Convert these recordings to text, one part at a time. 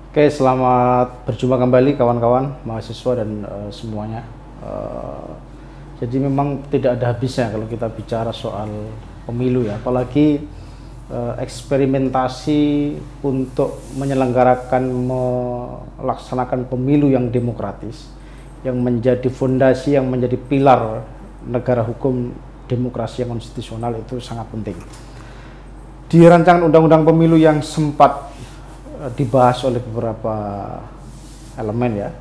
Oke, selamat berjumpa kembali kawan-kawan, mahasiswa dan semuanya. Jadi memang tidak ada habisnya kalau kita bicara soal pemilu ya, apalagi eksperimentasi untuk melaksanakan pemilu yang demokratis, yang menjadi fondasi, yang menjadi pilar negara hukum demokrasi yang konstitusional itu sangat penting. Di rancangan undang-undang pemilu yang sempat dibahas oleh beberapa elemen ya,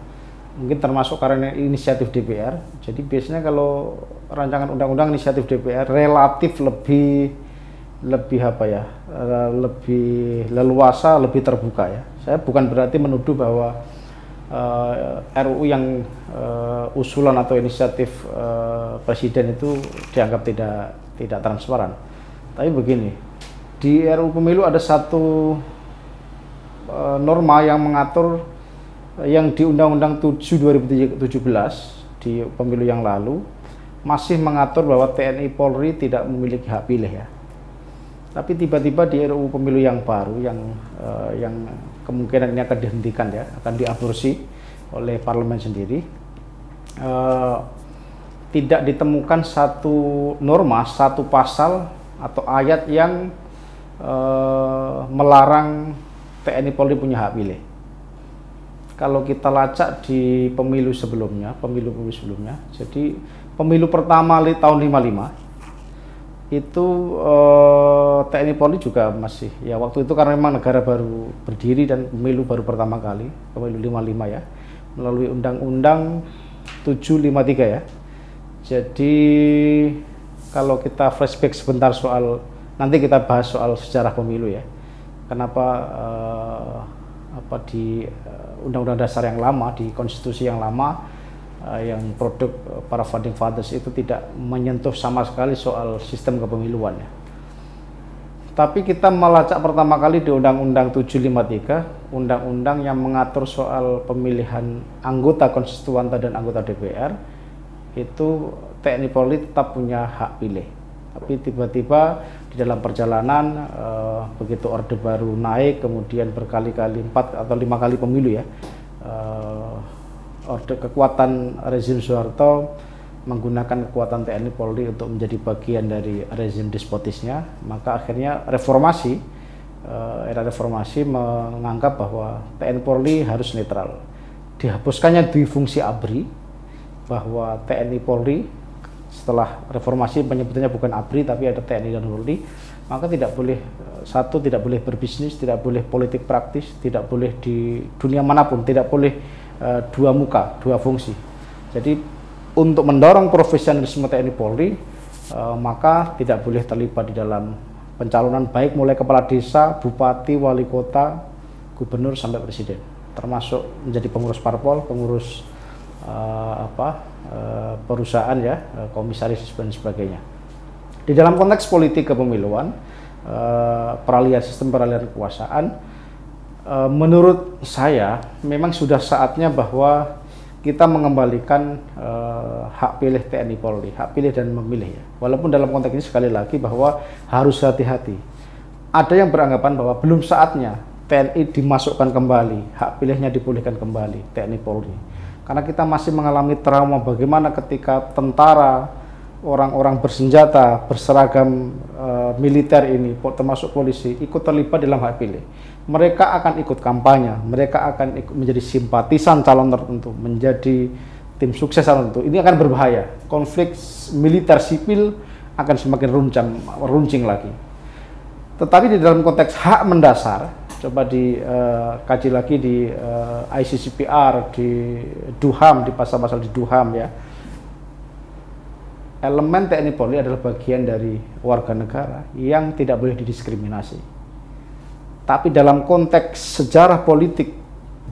mungkin termasuk karena inisiatif DPR. Jadi biasanya kalau rancangan undang-undang inisiatif DPR relatif lebih lebih leluasa, lebih terbuka ya. Saya bukan berarti menuduh bahwa RUU yang usulan atau inisiatif presiden itu dianggap tidak transparan. Tapi begini, di RUU pemilu ada satu norma yang mengatur, yang di Undang-Undang 7 2017 di pemilu yang lalu masih mengatur bahwa TNI Polri tidak memiliki hak pilih ya. Tapi tiba-tiba di RUU pemilu yang baru yang kemungkinan ini akan dihentikan ya, akan diaborsi oleh parlemen sendiri, tidak ditemukan satu norma, satu pasal atau ayat yang melarang TNI Polri punya hak pilih. Kalau kita lacak di pemilu sebelumnya, jadi pemilu pertama tahun 55 itu TNI Polri juga masih ya, waktu itu karena memang negara baru berdiri dan pemilu baru pertama kali, pemilu 55 ya, melalui Undang-Undang 753 ya. Jadi kalau kita flashback sebentar soal, nanti kita bahas soal sejarah pemilu ya. Kenapa di Undang-Undang Dasar yang lama, di konstitusi yang lama, yang produk para founding fathers itu tidak menyentuh sama sekali soal sistem kepemiluan ya. Tapi kita melacak pertama kali di Undang-Undang 753, undang-undang yang mengatur soal pemilihan anggota konstituante dan anggota DPR, itu TNI Polri tetap punya hak pilih. Tapi tiba-tiba di dalam perjalanan begitu Orde Baru naik, kemudian berkali-kali 4 atau 5 kali pemilu ya, kekuatan rezim Soeharto menggunakan kekuatan TNI Polri untuk menjadi bagian dari rezim despotisnya, maka akhirnya era reformasi menganggap bahwa TNI Polri harus netral. Dihapuskannya dui fungsi ABRI, bahwa TNI Polri setelah reformasi penyebutannya bukan ABRI tapi ada TNI dan Polri, maka tidak boleh berbisnis, tidak boleh politik praktis, tidak boleh di dunia manapun, tidak boleh dua muka, dua fungsi. Jadi untuk mendorong profesionalisme TNI Polri, maka tidak boleh terlibat di dalam pencalonan baik mulai kepala desa, bupati, wali kota, gubernur sampai presiden, termasuk menjadi pengurus parpol, pengurus perusahaan ya, komisaris dan sebagainya. Di dalam konteks politik kepemiluan, sistem peralihan kekuasaan, menurut saya memang sudah saatnya bahwa kita mengembalikan hak pilih TNI Polri, hak pilih dan memilih ya. Walaupun dalam konteks ini sekali lagi bahwa harus hati-hati. Ada yang beranggapan bahwa belum saatnya TNI dimasukkan kembali, hak pilihnya dipulihkan kembali TNI Polri. Karena kita masih mengalami trauma bagaimana ketika tentara, orang-orang bersenjata, berseragam militer ini, termasuk polisi, ikut terlibat dalam hak pilih. Mereka akan ikut kampanye, mereka akan menjadi simpatisan calon tertentu, menjadi tim sukses calon tertentu. Ini akan berbahaya. Konflik militer sipil akan semakin runcing lagi. Tetapi di dalam konteks hak mendasar, coba dikaji lagi di ICCPR, di DUHAM, di pasal-pasal di DUHAM ya. Elemen TNI Polri adalah bagian dari warga negara yang tidak boleh didiskriminasi. Tapi dalam konteks sejarah politik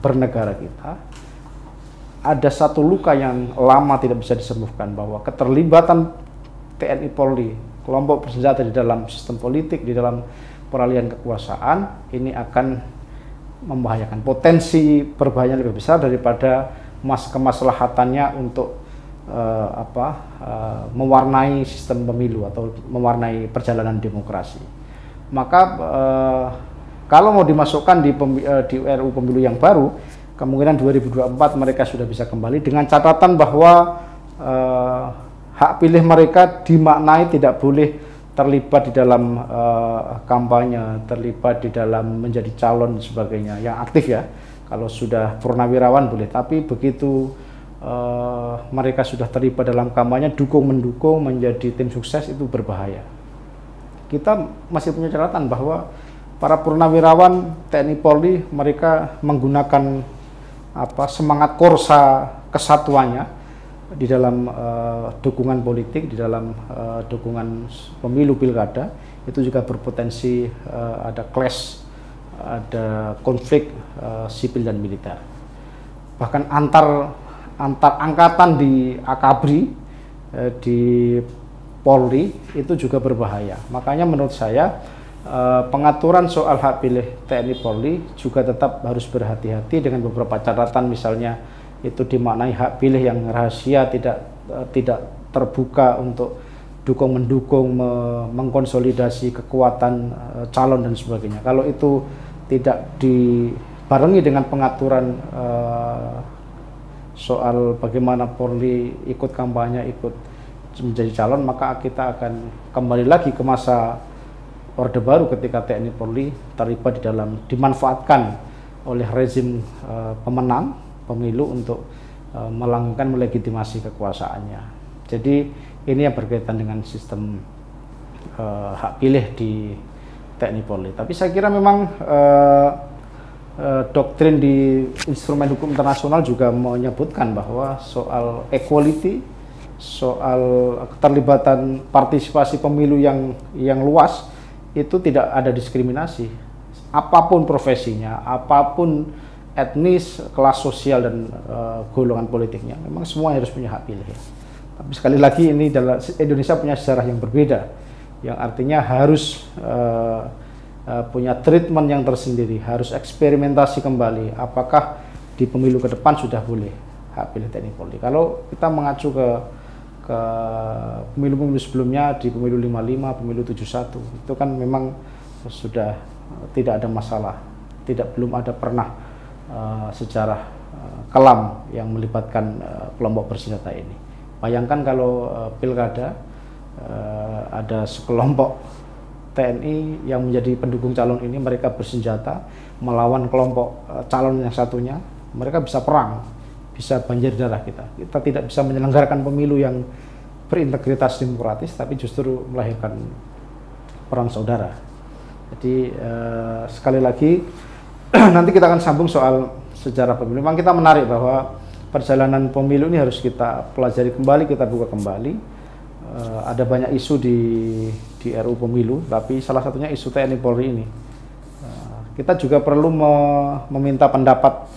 bernegara kita, ada satu luka yang lama tidak bisa disembuhkan, bahwa keterlibatan TNI Polri, kelompok bersenjata di dalam sistem politik, di dalam peralihan kekuasaan, ini akan membahayakan. Potensi berbahayanya lebih besar daripada kemaslahatannya untuk mewarnai sistem pemilu atau mewarnai perjalanan demokrasi. Maka Kalau mau dimasukkan di RUU Pemilu yang baru, kemungkinan 2024 mereka sudah bisa kembali dengan catatan bahwa hak pilih mereka dimaknai tidak boleh terlibat di dalam kampanye, terlibat di dalam menjadi calon dan sebagainya yang aktif ya. Kalau sudah purnawirawan boleh, tapi begitu mereka sudah terlibat dalam kampanye, dukung-mendukung menjadi tim sukses, itu berbahaya. Kita masih punya catatan bahwa para purnawirawan TNI Polri mereka menggunakan semangat korsa kesatuannya di dalam dukungan politik, di dalam dukungan pemilu pilkada, itu juga berpotensi ada clash, ada konflik sipil dan militer. Bahkan antar angkatan di Akabri, di Polri itu juga berbahaya. Makanya menurut saya pengaturan soal hak pilih TNI Polri juga tetap harus berhati-hati dengan beberapa catatan, misalnya itu dimaknai hak pilih yang rahasia, tidak terbuka untuk dukung-mendukung, mengkonsolidasi kekuatan calon dan sebagainya. Kalau itu tidak dibarengi dengan pengaturan soal bagaimana Polri ikut kampanye, ikut menjadi calon, maka kita akan kembali lagi ke masa Orde Baru ketika TNI Polri terlibat dimanfaatkan oleh rezim pemenang pemilu untuk melanggengkan, melegitimasi kekuasaannya. Jadi ini yang berkaitan dengan sistem hak pilih di TNI Polri. Tapi saya kira memang doktrin di instrumen hukum internasional juga menyebutkan bahwa soal equality, soal keterlibatan partisipasi pemilu yang luas, itu tidak ada diskriminasi. Apapun profesinya, apapun etnis, kelas sosial, dan golongan politiknya, memang semua harus punya hak pilih. Tapi sekali lagi ini Indonesia punya sejarah yang berbeda, yang artinya harus punya treatment yang tersendiri, harus eksperimentasi kembali. Apakah di pemilu ke depan sudah boleh hak pilih TNI Polri? Kalau kita mengacu ke pemilu-pemilu sebelumnya, di pemilu 55, pemilu 71, itu kan memang sudah tidak ada masalah, belum ada pernah sejarah kelam yang melibatkan kelompok bersenjata ini. Bayangkan kalau pilkada ada sekelompok TNI yang menjadi pendukung calon ini, mereka bersenjata melawan kelompok calon yang satunya, mereka bisa perang, bisa banjir darah kita. Kita tidak bisa menyelenggarakan pemilu yang berintegritas demokratis, tapi justru melahirkan perang saudara. Jadi sekali lagi nanti kita akan sambung soal sejarah pemilu. Memang kita menarik bahwa perjalanan pemilu ini harus kita pelajari kembali, kita buka kembali. Ada banyak isu di RUU Pemilu, tapi salah satunya isu TNI Polri ini. Kita juga perlu meminta pendapat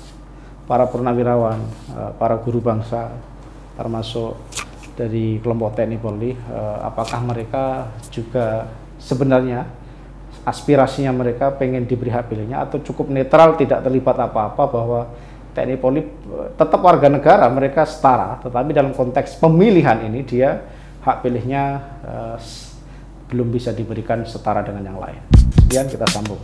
para purnawirawan, para guru bangsa, termasuk dari kelompok TNI Polri, apakah mereka juga sebenarnya aspirasinya mereka pengen diberi hak pilihnya, atau cukup netral, tidak terlibat apa-apa, bahwa TNI Polri tetap warga negara, mereka setara, tetapi dalam konteks pemilihan ini dia hak pilihnya belum bisa diberikan setara dengan yang lain. Kemudian kita sambung.